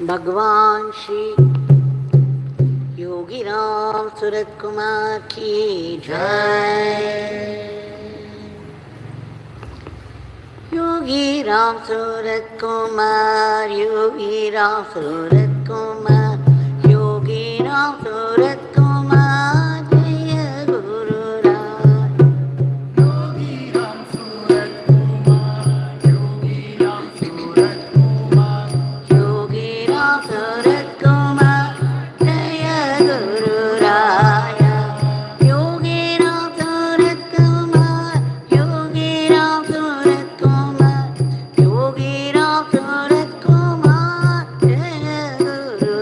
भगवान श्री योगी राम सूरत कुमार की जय। योगी राम सूरत कुमार, योगी राम सूरत कुमार, योगी राम सूरत कुमार, जय गुरु राम। योगी राम सूरत कुमार, योगी राम सूरत कुमार, योगी राम सूरत कुमार, जय गुरु राया। योगी राम सूरत कुमार, योगी राम सूरत कुमार, योगी राम सूरत कुमार, जय गुरु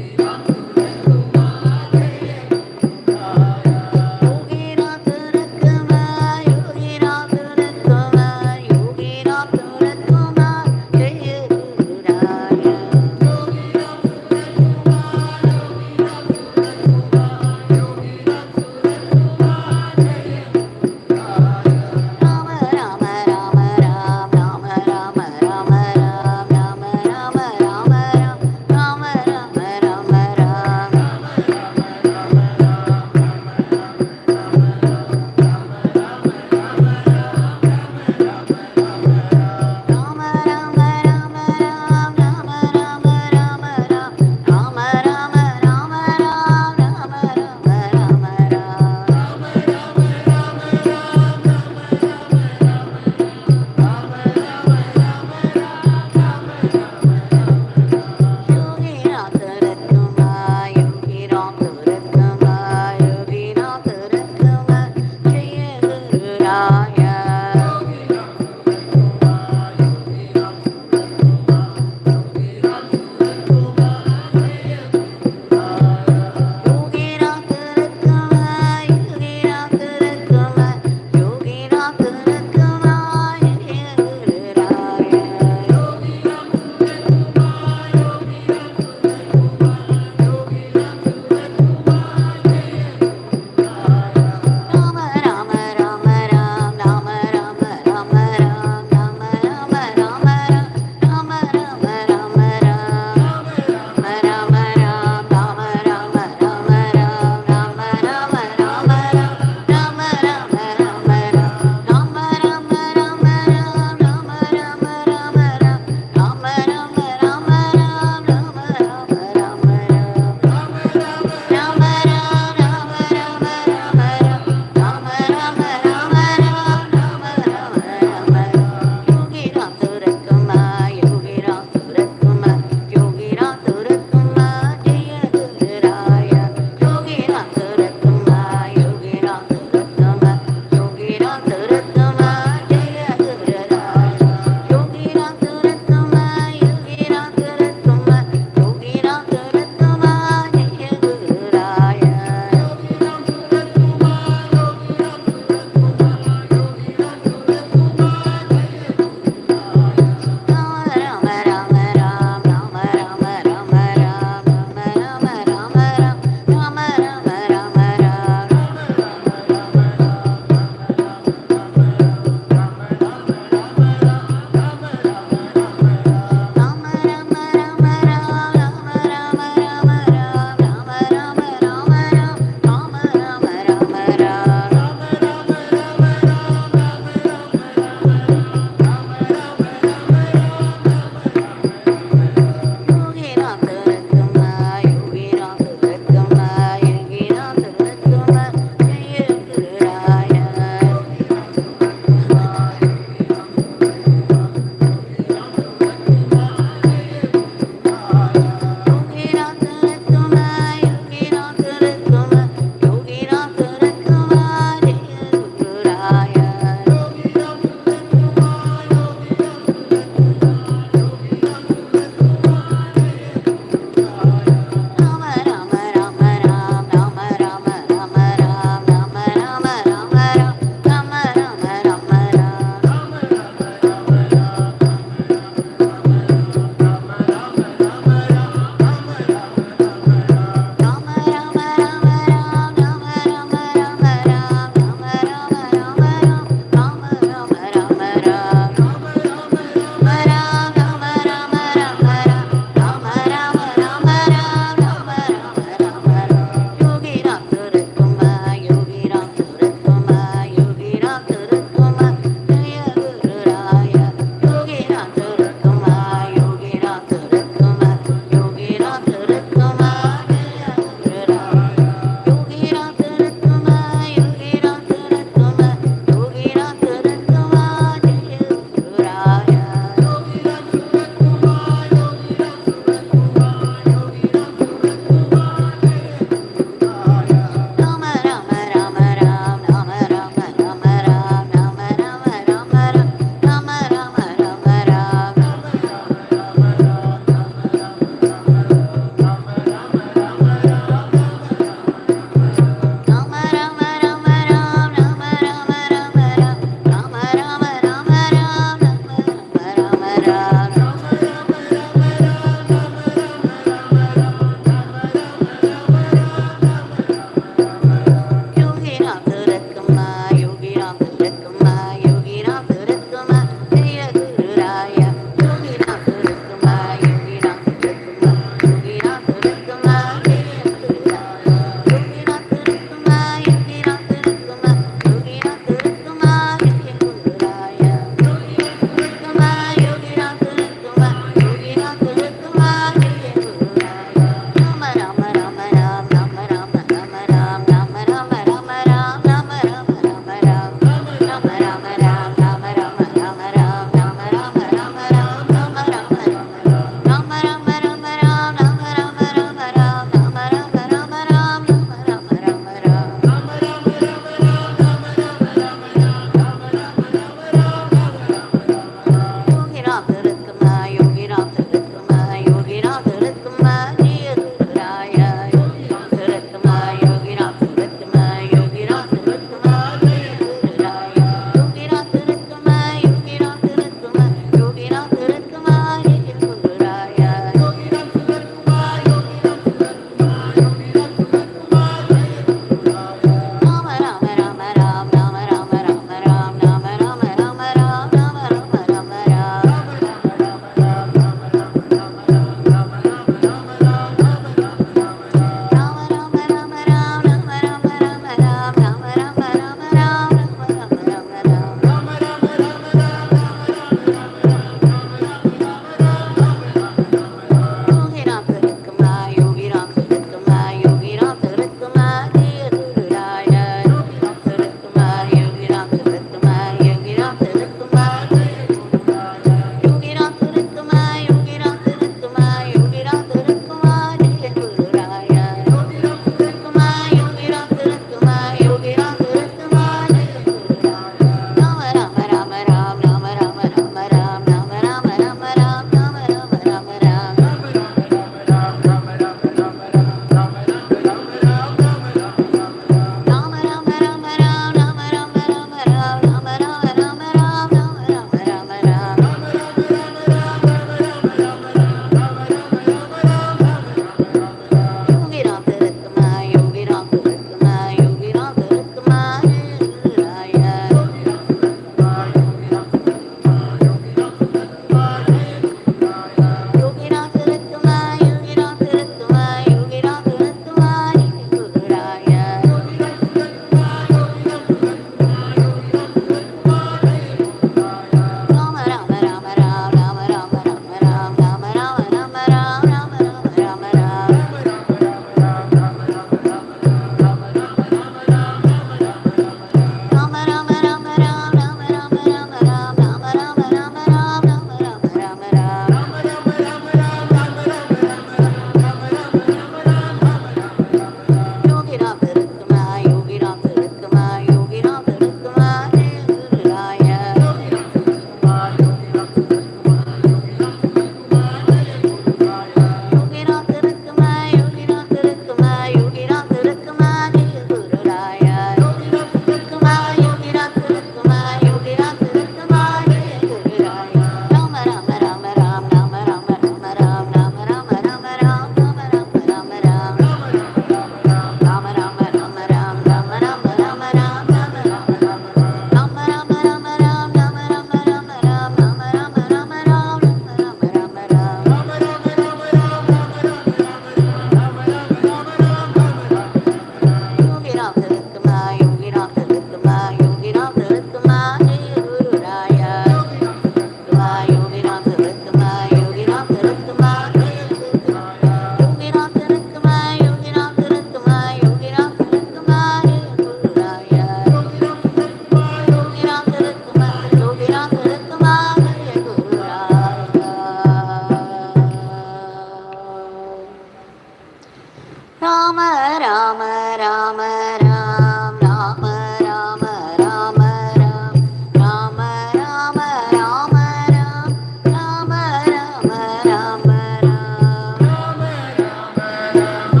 ராம ராம ராம ராம் ராம ராம ராம ராம் ராம ராம ராம ராம் ராம ராம ராம ராம் ராம ராம ராம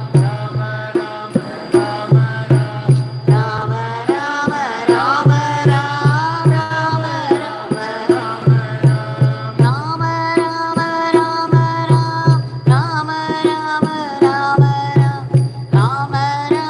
ராம் ராம ராம ராம ராம ராம ராம் ராம ராம ராம ராம் ராம ராம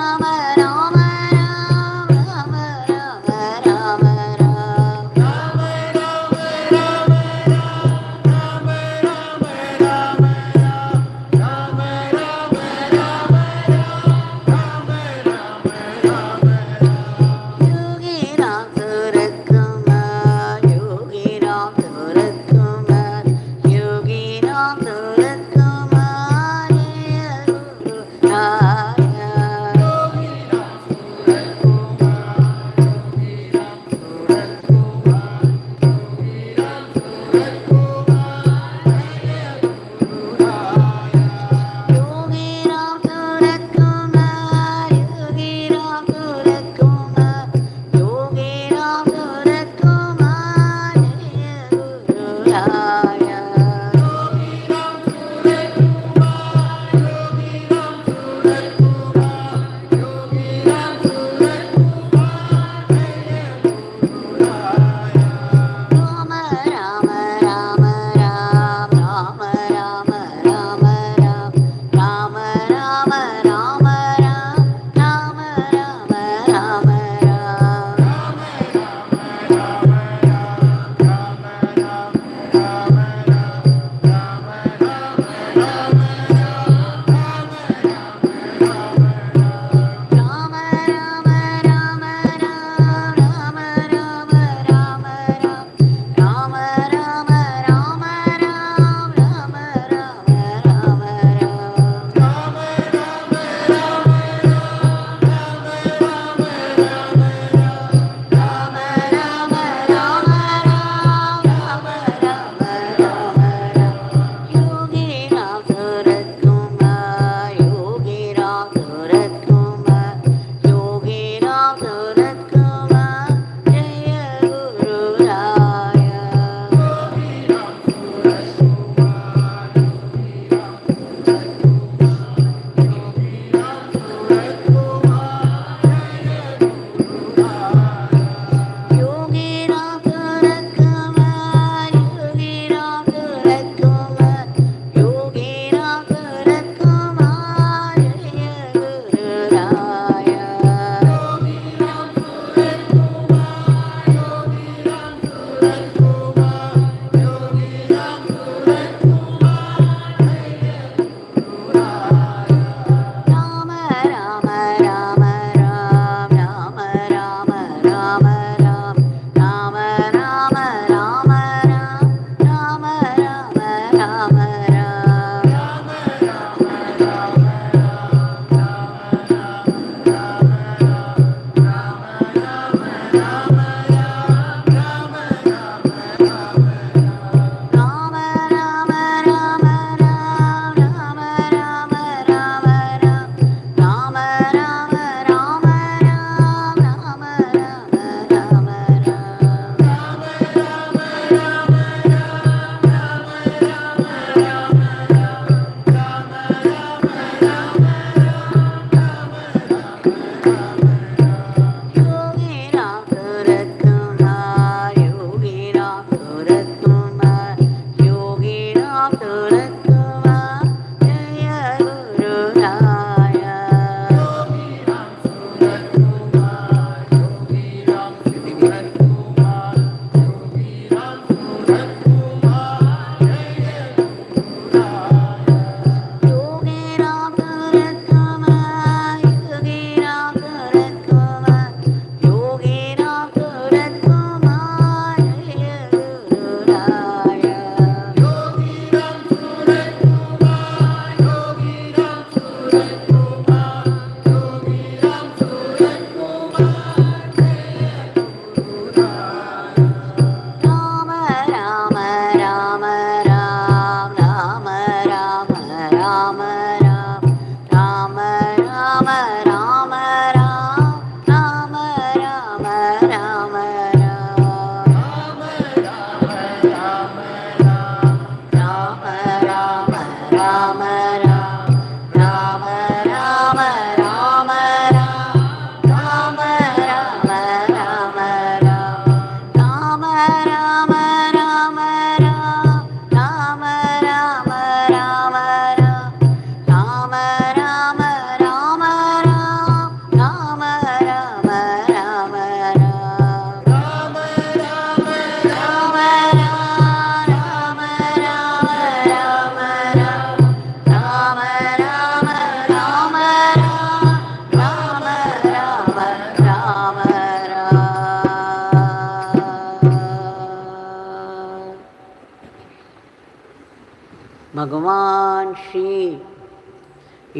भगवान श्री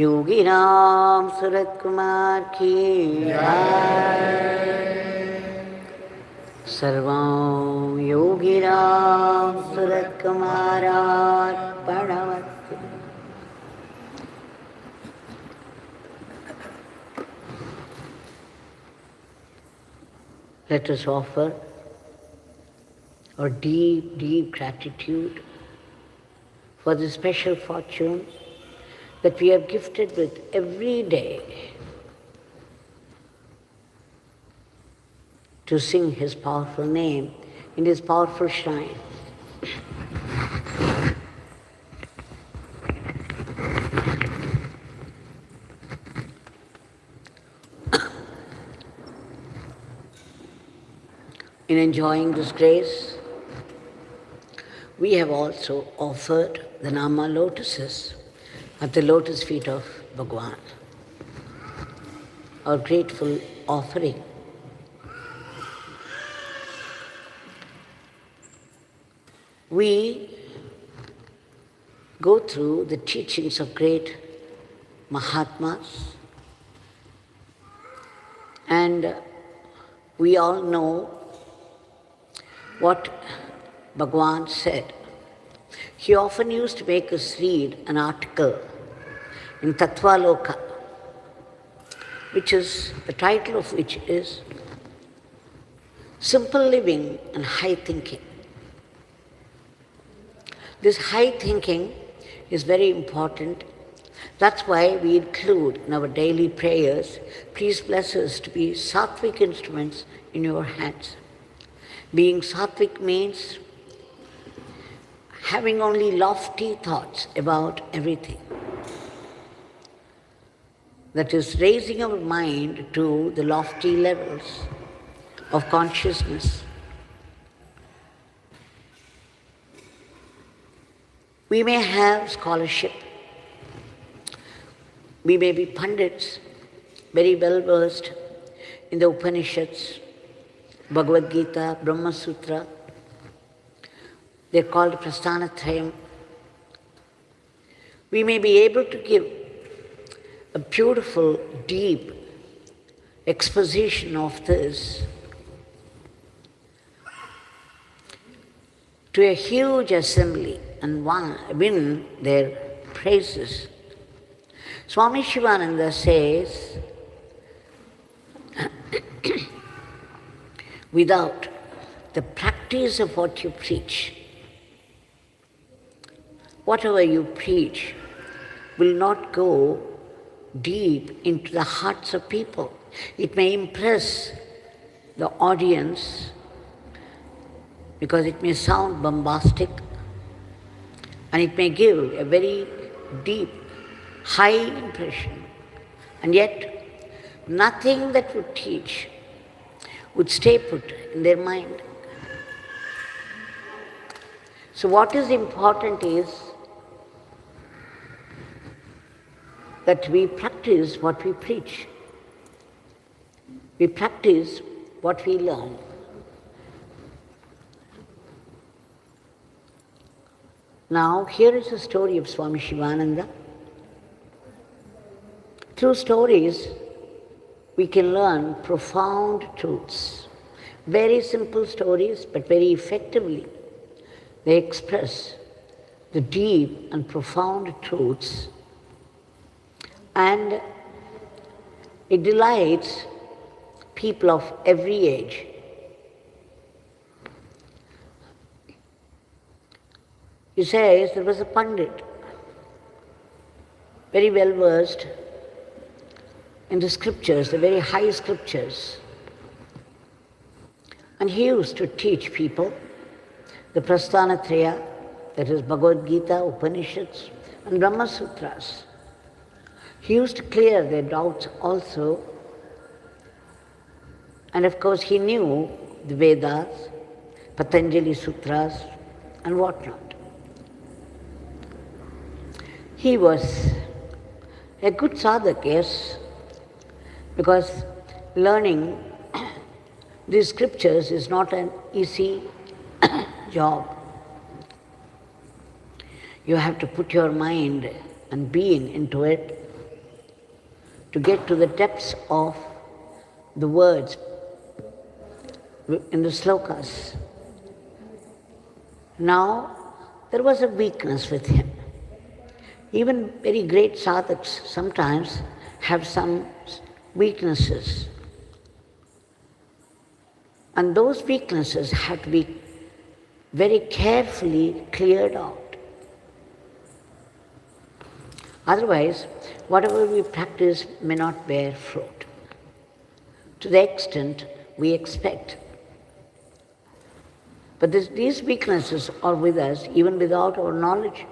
योगी राम सूरत कुमार की सर्वं Yogi Ram Surat कुमारार्पणमस्तु। Let us offer our deep, deep gratitude for the special fortune that we are gifted with every day to sing His powerful name in His powerful shrine. In enjoying this grace, we have also offered the Nama lotuses at the lotus feet of Bhagwan, our grateful offering. We go through the teachings of great Mahatmas, and we all know what Bhagwan said. He often used to make us read an article in Tattvaloka, the title of which is Simple Living and High Thinking. This high thinking is very important. That's why we include in our daily prayers, please bless us to be sattvic instruments in your hands. Being sattvic means having only lofty thoughts about everything. That is, raising our mind to the lofty levels of consciousness. We may have scholarship, we may be pandits, very well versed in the Upanishads, Bhagavad Gita, Brahma Sutra. They're called Prasthanatrayam. We may be able to give a beautiful, deep exposition of this to a huge assembly and win their praises. Swami Shivananda says, without the practice of what you preach, whatever you preach will not go deep into the hearts of people. It may impress the audience because it may sound bombastic, and it may give a very deep, high impression. And yet, nothing that would teach would stay put in their mind. So what is important is that we practice what we preach. We practice what we learn. Now, here is a story of Swami Shivananda. Through stories, we can learn profound truths. Very simple stories, but very effectively. They express the deep and profound truths, and it delights people of every age. He says there was a Pandit, very well versed in the scriptures, the very high scriptures. And he used to teach people the Prasthanatraya, that is Bhagavad Gita, Upanishads, and Brahma Sutras. He used to clear their doubts also. And of course he knew the Vedas, Patanjali Sutras, and whatnot. He was a good sadhak, yes, because learning these scriptures is not an easy job. You have to put your mind and being into it to get to the depths of the words in the slokas. Now, there was a weakness with him. Even very great sadhaks sometimes have some weaknesses. And those weaknesses have to be very carefully cleared out. Otherwise, whatever we practice may not bear fruit to the extent we expect. But these weaknesses are with us even without our knowledge.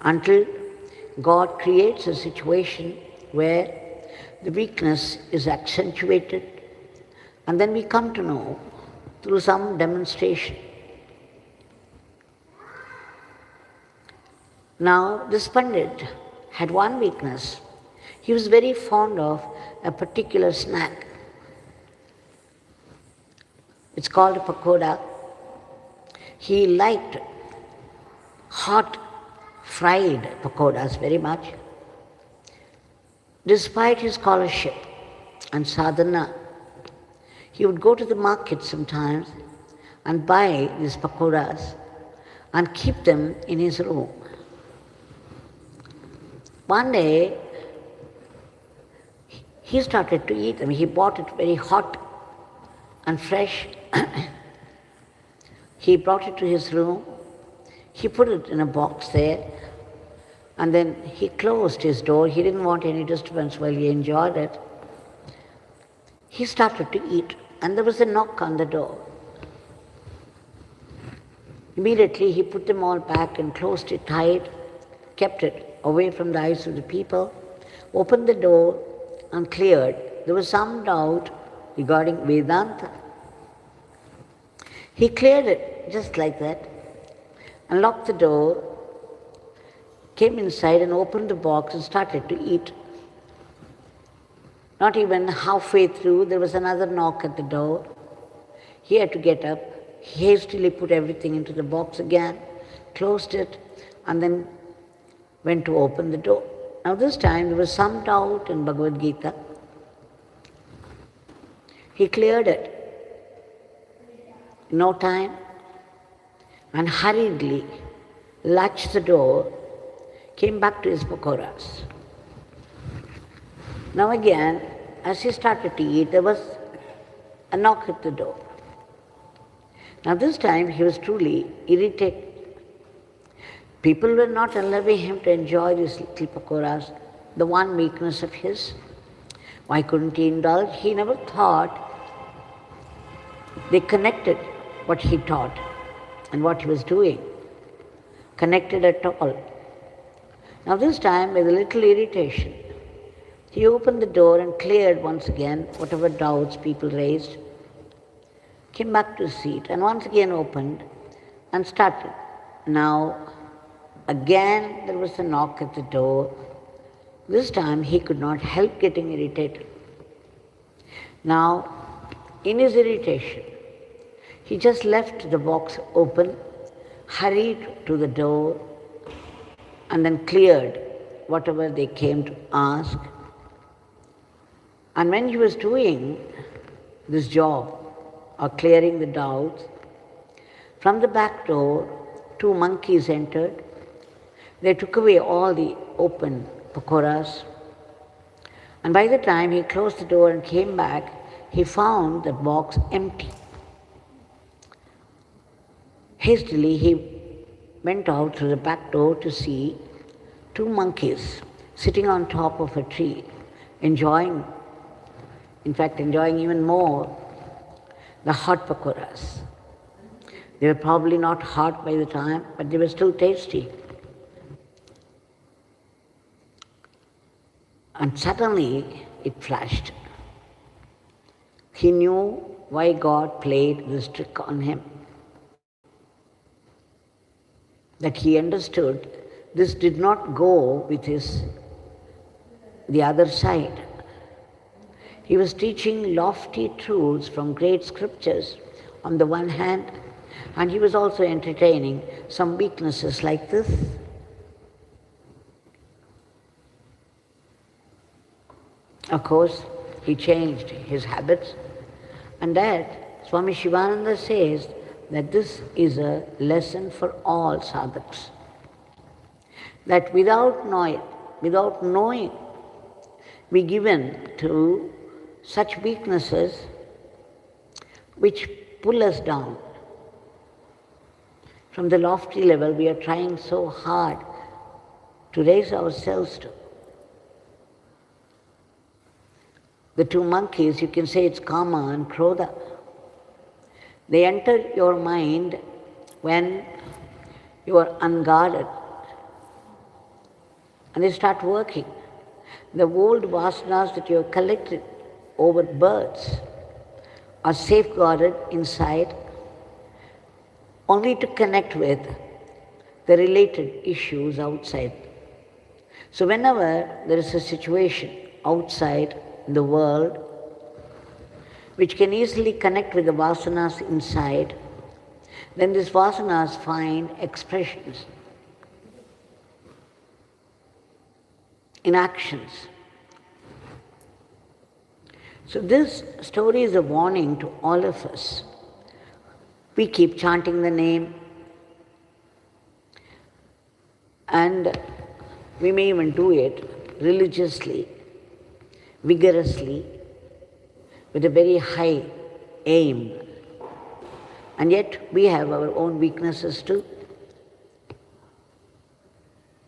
Until God creates a situation where the weakness is accentuated, and then we come to know through some demonstration. Now, this Pandit had one weakness. He was very fond of a particular snack. It's called a pakoda. He liked hot, fried pakodas very much. Despite his scholarship and sadhana, he would go to the market sometimes and buy these pakodas and keep them in his room. One day, he started to eat them. He bought it very hot and fresh. He brought it to his room. He put it in a box there. And then he closed his door. He didn't want any disturbance while he enjoyed it. He started to eat, and there was a knock on the door. Immediately, he put them all back and closed it tight, kept it away from the eyes of the people, opened the door and cleared. There was some doubt regarding Vedanta. He cleared it just like that and locked the door, came inside and opened the box and started to eat. Not even halfway through, there was another knock at the door. He had to get up. He hastily put everything into the box again, closed it, and then went to open the door. Now this time there was some doubt in Bhagavad Gita. He cleared it in no time and hurriedly latched the door, came back to his pakoras. Now again, as he started to eat, there was a knock at the door. Now this time he was truly irritated. People were not allowing him to enjoy these little pakoras, the one weakness of his. Why couldn't he indulge? He never thought they connected what he taught and what he was doing, connected at all. Now this time, with a little irritation, he opened the door and cleared once again whatever doubts people raised, came back to his seat and once again opened and started. Now, again there was a knock at the door. This time he could not help getting irritated. Now, in his irritation, he just left the box open, hurried to the door, and then cleared whatever they came to ask. And when he was doing this job of clearing the doubts, from the back door, 2 monkeys entered. They took away all the open pakoras. And by the time he closed the door and came back, he found the box empty. Hastily, he went out through the back door to see 2 monkeys sitting on top of a tree, enjoying even more the hot pakoras. They were probably not hot by the time, but they were still tasty. And suddenly it flashed. He knew why God played this trick on him. That he understood this did not go with the other side. He was teaching lofty truths from great scriptures on the one hand, And he was also entertaining some weaknesses like this. Of course, he changed his habits, and that Swami Shivananda says that this is a lesson for all sadhaks. That without knowing, we given to such weaknesses which pull us down. From the lofty level we are trying so hard to raise ourselves to. The two monkeys, you can say it's Kama and Krodha. They enter your mind when you are unguarded, and they start working. The old vasanas that you have collected over births are safeguarded inside only to connect with the related issues outside. So whenever there is a situation outside in the world which can easily connect with the vasanas inside, then these vasanas find expressions in actions. So this story is a warning to all of us. We keep chanting the name, and we may even do it religiously, vigorously, with a very high aim. And yet we have our own weaknesses too,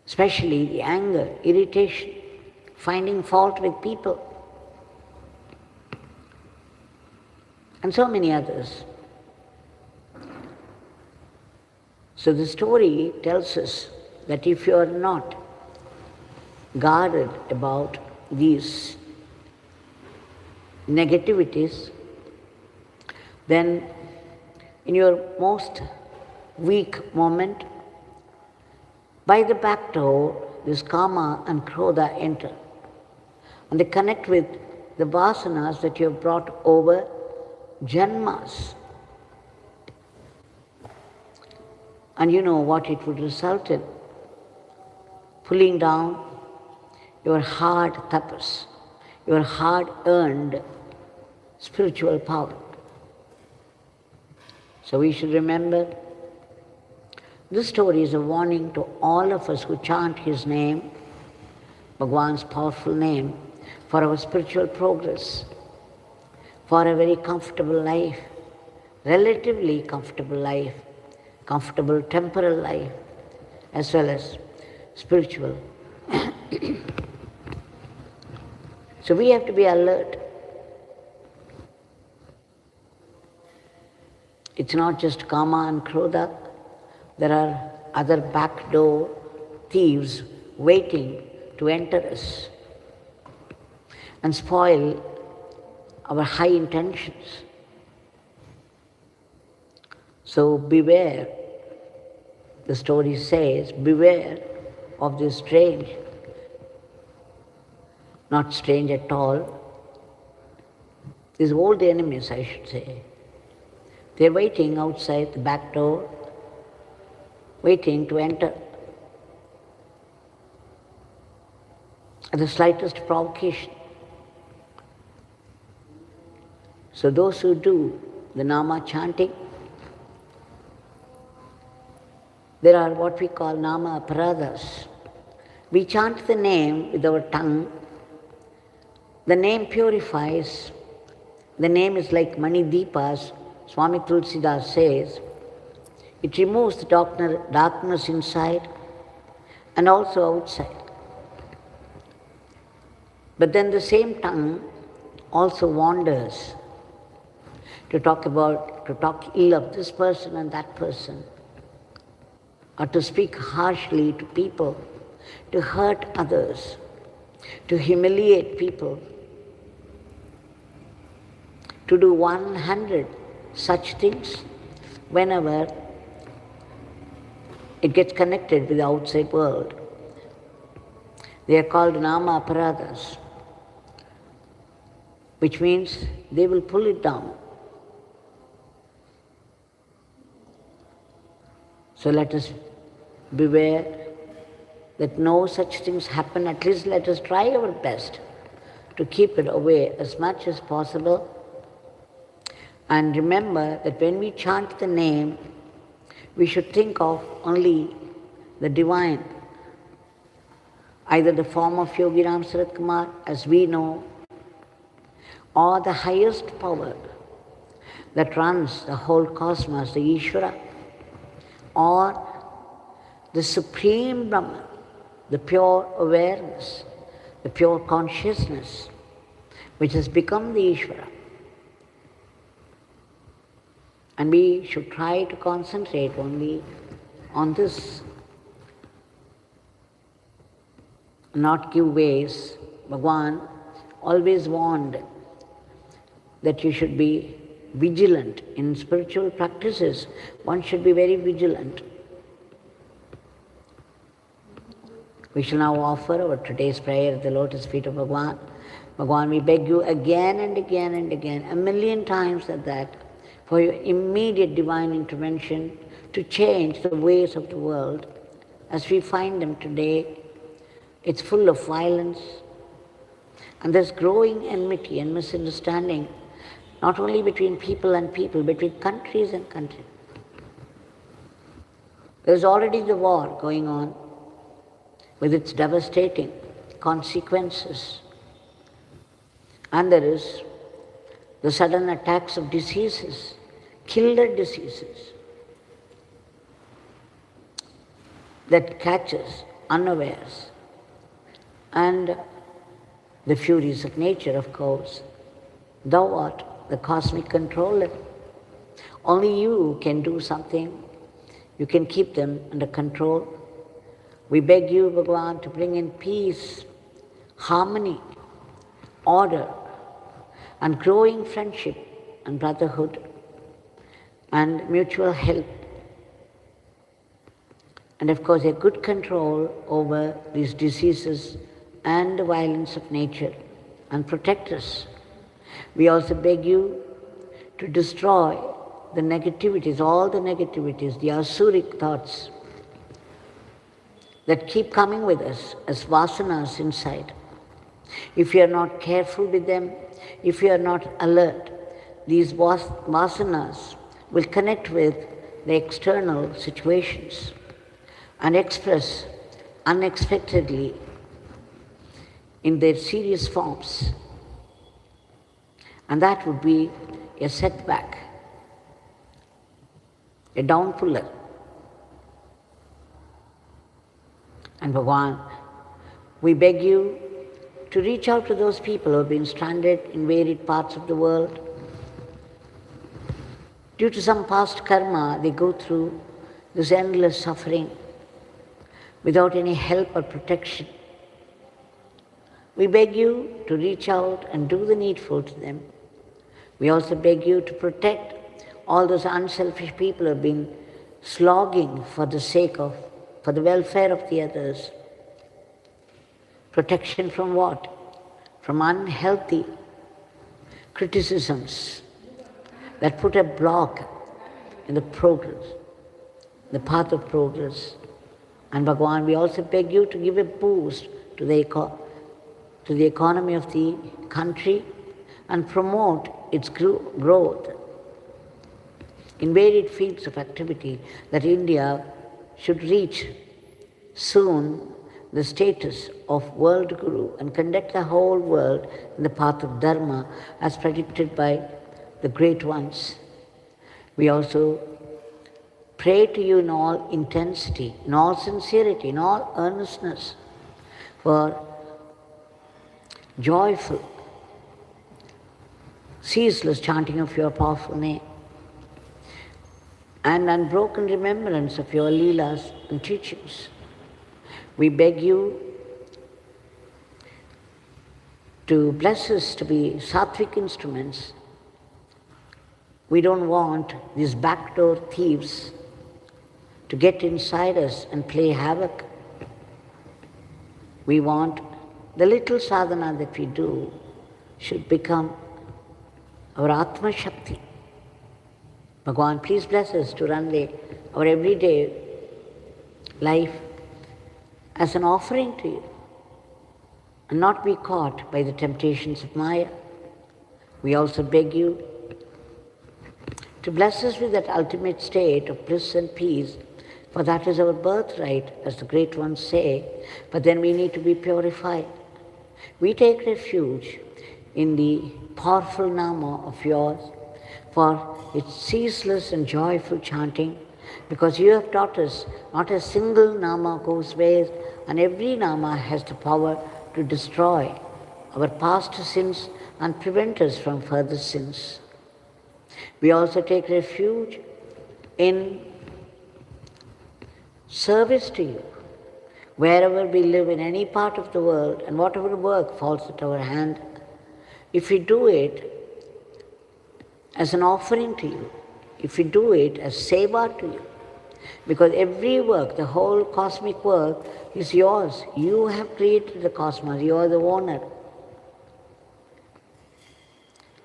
especially the anger, irritation, finding fault with people, and so many others. So the story tells us that if you are not guarded about these negativities, then in your most weak moment, by the back door, this Kama and Krodha enter, and they connect with the vasanas that you have brought over janmas. And you know what it would result in: pulling down your hard tapas, your hard-earned spiritual power. So we should remember, this story is a warning to all of us who chant his name, Bhagwan's powerful name, for our spiritual progress, for a very comfortable life, relatively comfortable life, comfortable temporal life, as well as spiritual. So we have to be alert. It's not just Kama and Krodha. There are other backdoor thieves waiting to enter us and spoil our high intentions. So beware, the story says, beware of this strange, not strange at all, these old enemies, I should say. They're waiting outside the back door, waiting to enter at the slightest provocation. So those who do the Nama chanting, there are what we call Nama Aparadas. We chant the name with our tongue. The name purifies. The name is like Mani Deepas. Swami Tulsidas says, it removes the darkness inside and also outside. But then the same tongue also wanders to talk ill of this person and that person, or to speak harshly to people, to hurt others, to humiliate people, to do 100 such things whenever it gets connected with the outside world. They are called Nama Aparadas, which means they will pull it down. So let us beware that no such things happen. At least let us try our best to keep it away as much as possible. And remember that when we chant the name, we should think of only the divine, either the form of Yogi Ram Sarat Kumar, as we know, or the highest power that runs the whole cosmos, the Ishvara, or the Supreme Brahman, the pure awareness, the pure consciousness, which has become the Ishvara. And we should try to concentrate only on this, not give ways. Bhagavan always warned that you should be vigilant. In spiritual practices, one should be very vigilant. We shall now offer our today's prayer at the lotus feet of Bhagavan. Bhagavan, we beg you again and again and again, 1,000,000 times at that, for your immediate divine intervention to change the ways of the world as we find them today. It's full of violence, and there's growing enmity and misunderstanding, not only between people and people, between countries and countries. There's already the war going on with its devastating consequences. And there is the sudden attacks of diseases, killer diseases, that catch us unawares. And the furies of nature, of course. Thou art the cosmic controller. Only you can do something. You can keep them under control. We beg you, Bhagavan, to bring in peace, harmony, order, and growing friendship and brotherhood and mutual help. And of course, a good control over these diseases and the violence of nature, and protect us. We also beg you to destroy the negativities, all the negativities, the asuric thoughts that keep coming with us as vasanas inside. If you are not careful with them, if you are not alert, these vasanas will connect with the external situations and express unexpectedly in their serious forms. And that would be a setback, a downpuller. And Bhagavan, we beg you to reach out to those people who have been stranded in varied parts of the world. Due to some past karma, they go through this endless suffering without any help or protection. We beg you to reach out and do the needful to them. We also beg you to protect all those unselfish people who have been slogging for the welfare of the others. Protection from what? From unhealthy criticisms that put a block in the progress, the path of progress. And Bhagavan, we also beg you to give a boost to the economy of the country and promote its growth in varied fields of activity, that India should reach soon the status of world guru and conduct the whole world in the path of dharma as predicted by the great ones. We also pray to you in all intensity, in all sincerity, in all earnestness for joyful, ceaseless chanting of your powerful name and unbroken remembrance of your leelas and teachings. We beg you to bless us to be sattvic instruments. We don't want these backdoor thieves to get inside us and play havoc. We want the little sadhana that we do should become our Atma Shakti. Bhagavan, please bless us to run our everyday life as an offering to you and not be caught by the temptations of Maya. We also beg you to bless us with that ultimate state of bliss and peace, for that is our birthright, as the great ones say, but then we need to be purified. We take refuge in the powerful Nama of yours for its ceaseless and joyful chanting, because you have taught us not a single Nama goes waste, and every Nama has the power to destroy our past sins and prevent us from further sins. We also take refuge in service to you, wherever we live in any part of the world and whatever work falls at our hand. If we do it as an offering to you, if we do it as seva to you, because every work, the whole cosmic work is yours. You have created the cosmos, you are the owner.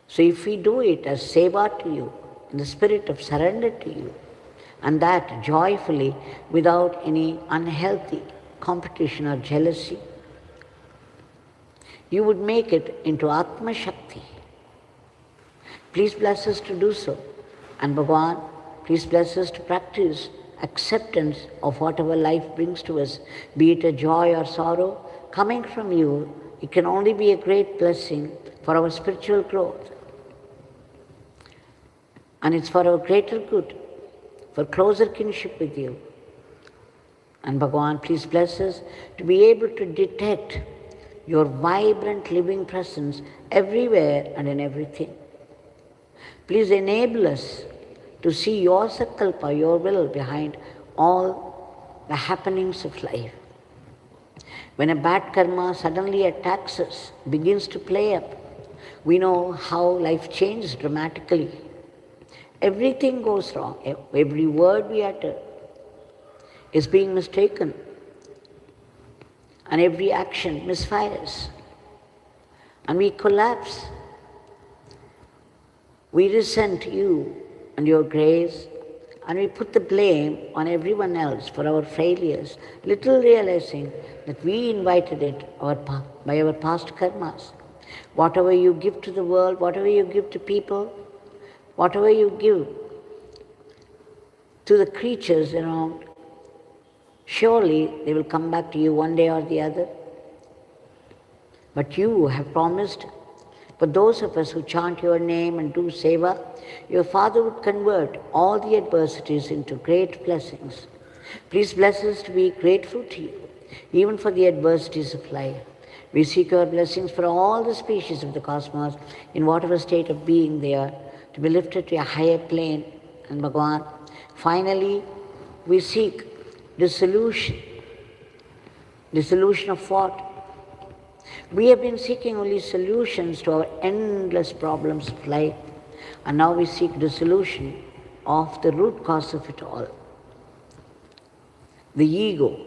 So if we do it as seva to you, in the spirit of surrender to you, and that joyfully without any unhealthy competition or jealousy, you would make it into Atma Shakti. Please bless us to do so. And Bhagavan, please bless us to practice acceptance of whatever life brings to us, be it a joy or sorrow, coming from you. It can only be a great blessing for our spiritual growth. And it's for our greater good, for closer kinship with you. And Bhagavan, please bless us to be able to detect your vibrant living presence everywhere and in everything. Please enable us to see your sankalpa, your will behind all the happenings of life. When a bad karma suddenly attacks us, begins to play up, we know how life changes dramatically. Everything goes wrong. Every word we utter is being mistaken, and every action misfires, and we collapse. We resent you and your grace, and we put the blame on everyone else for our failures, little realizing that we invited it by our past karmas. Whatever you give to the world, whatever you give to people, whatever you give to the creatures around, surely they will come back to you one day or the other. But you have promised, for those of us who chant your name and do seva, your Father would convert all the adversities into great blessings. Please bless us to be grateful to you, even for the adversities of life. We seek your blessings for all the species of the cosmos, in whatever state of being they are, to be lifted to a higher plane. And Bhagavan, finally, we seek dissolution. Dissolution of what? We have been seeking only solutions to our endless problems of life, and now we seek dissolution of the root cause of it all. The ego,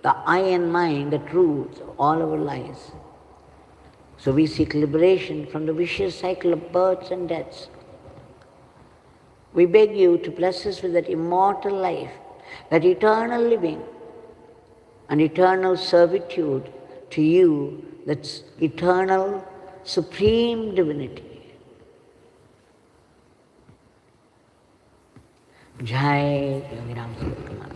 the I and mind that rules all our lives. So we seek liberation from the vicious cycle of births and deaths. We beg you to bless us with that immortal life, that eternal living, and eternal servitude to you, that's eternal, supreme divinity. Jai Yogi Ram Surat Kumar.